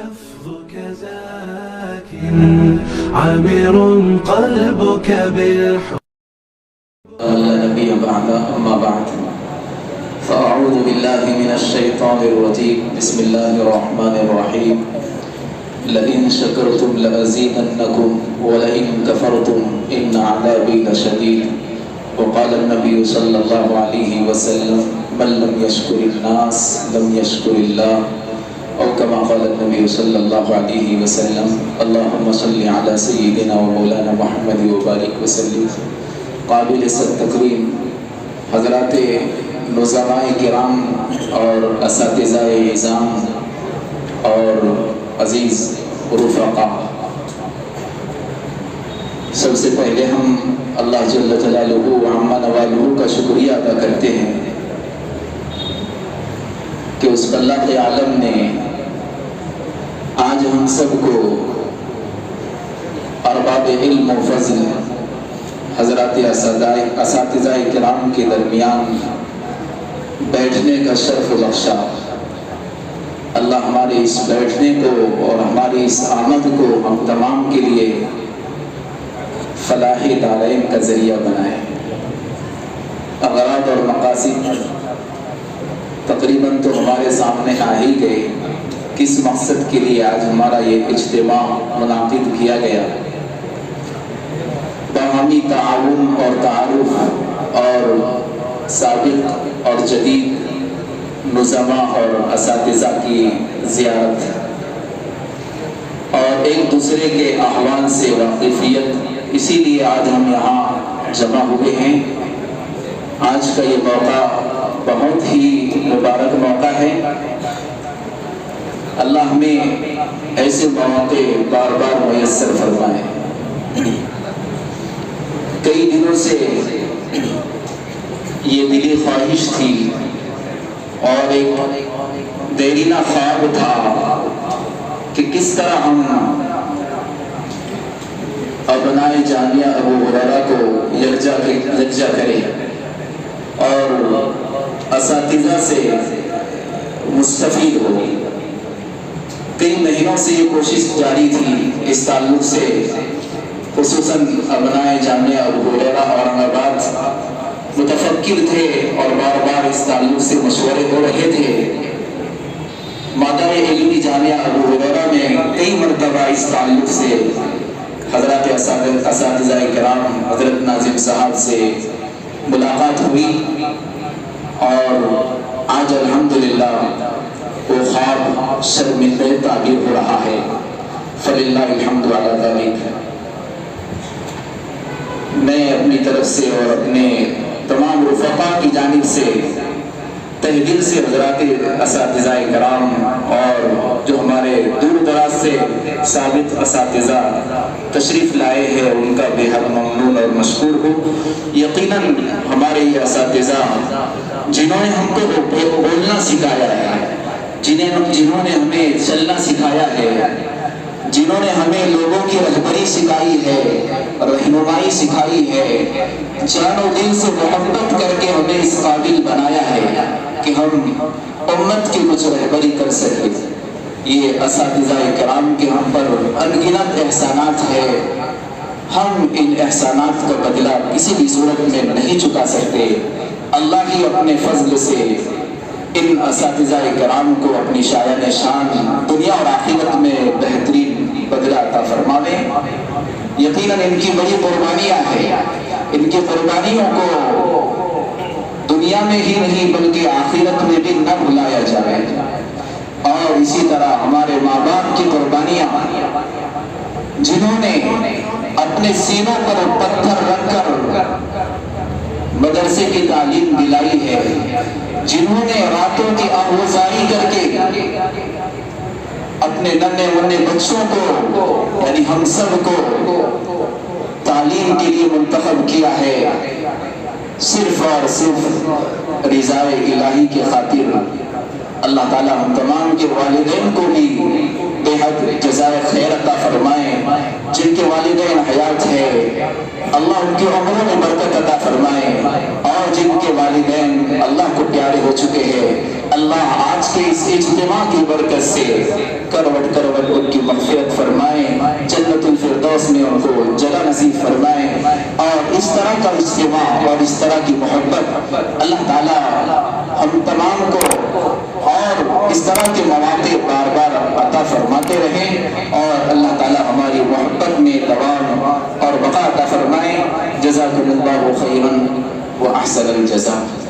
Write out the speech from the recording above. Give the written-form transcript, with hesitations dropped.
لفظك زاك عامر قلبك بالحب لا نبي بعد أما بعد فأعوذ بالله من الشيطان الرجيم بسم الله الرحمن الرحيم لئن شكرتم لأزيدنكم ولئن كفرتم إن عذابي لشديد وقال النبي صلى الله عليه وسلم من لم يشكر الناس لم يشكر الله أو كما قال النبي صلى الله عليه وسلم اللهم صل على سيدنا ومولانا محمد وبارك وسلم. قابل تکریم حضرات نظماء کرام اور اساتذہ اعظام اور عزیز رفقا، سب سے پہلے ہم اللہ جل جلالہ وعم نوالہ کا شکریہ ادا کرتے ہیں کہ اس اللہ کے عالم نے آج ہم سب کو ارباب علم و فضل حضرات اساتذہ کرام کے درمیان بیٹھنے کا شرف بخشا. اللہ ہمارے اس بیٹھنے کو اور ہماری اس آمد کو ہم تمام کے لیے فلاح دارین کا ذریعہ بنائے. اغراض اور مقاصد تقریباً تو ہمارے سامنے آ ہی گئے. کس مقصد کے لیے آج ہمارا یہ اجتماع منعقد کیا گیا؟ باہمی تعاون اور تعارف اور سابق اور جدید نظماء اور اساتذہ کی زیارت اور ایک دوسرے کے احوال سے واقفیت، اسی لیے آج ہم یہاں جمع ہوئے ہیں. آج کا یہ موقع بہت ہی مبارک موقع ہے. اللہ ہمیں ایسے مواقع بار بار میسر فرمائے. کئی دنوں سے یہ دلی خواہش تھی اور ایک دیرینہ خواب تھا کہ کس طرح ہم ابنائے جامعہ ابو ہریرہ کو یکجا کریں اور اساتذہ سے مستفید ہو. کئی مہینوں سے یہ کوشش جاری تھی اس تعلق سے، خصوصاً ابنائے جامعہ ابو ہریرہ اورنگ آباد متفکر تھے اور بار بار اس تعلق سے مشورے ہو رہے تھے. مادہ علمی جامعہ ابو ہریرہ میں کئی مرتبہ اس تعلق سے حضرات اساتذہ کرام حضرت ناظم صاحب سے ملاقات ہوئی اور آج الحمدللہ وہ خواب شرمندہ تعبیر ہو رہا ہے. فللہ الحمد علی ذالک. میں اپنی طرف سے اور اپنے تمام رفقا کی جانب سے تہ دل سے حضرات اساتذہ کرام اور جو ہمارے دور دراز سے ثابت اساتذہ تشریف لائے ہیں ان کا بے حد ممنون اور مشکور ہوں. یقیناً ہمارے یہ اساتذہ جنہوں نے ہم کو بولنا سکھایا ہے، جنہوں نے ہمیں چلنا سکھایا ہے، جنہوں نے ہمیں لوگوں کی رہبری سکھائی ہے، رہنمائی سکھائی ہے، جان و دل سے محبت کر کے ہمیں اس قابل بنایا ہے کہ ہم امت کی کچھ رہبری کر سکیں. یہ اساتذہ کرام کے ہم پر انگنت احسانات ہے. ہم ان احسانات کا بدلہ کسی بھی صورت میں نہیں چکا سکتے. اللہ ہی اپنے فضل سے ان اساتذہ کرام کو اپنی شایان شان دنیا اور آخرت میں بہترین بدلہ عطا فرماوے. یقیناً ان کی بڑی قربانیاں ہیں. ان کی قربانیوں کو دنیا میں ہی نہیں بلکہ آخرت میں بھی نہ بھلایا جائے. اور اسی طرح ہمارے ماں باپ کی قربانیاں، جنہوں نے اپنے سینوں پر پتھر رکھ کر مدرسے کی تعلیم دلائی ہے، جنہوں نے راتوں کی آہوزاری کر کے اپنے ننھے منھے بچوں کو یعنی ہم سب کو تعلیم کے لیے منتخب کیا ہے، صرف اور صرف رضائے الہی کی خاطر. اللہ تعالی ہم تمام کے والدین کو بھی بے حد جزائے خیر عطا فرمائے جن کے والدین حیات ہے اللہ ان کی عمروں میں برکت عطا فرمائے، اور جن کے والدین اللہ کو پیارے ہو چکے ہیں اللہ آج کے اس اجتماع کی برکت سے کروٹ کروٹ ان کی مغفرت فرمائے، جنت الفردوس میں ان کو جگہ نصیب فرمائے، اور اس طرح کا اجتماع اور اس طرح کی محبت اللہ تعالیٰ ہم تمام کو اور اس طرح کے مواقع بار بار عطا فرماتے رہیں، اور اللہ تعالیٰ ہماری محبت میں دوام اور بقا عطا فرمائے۔ جزاکم اللہ خیرا و احسن الجزاء۔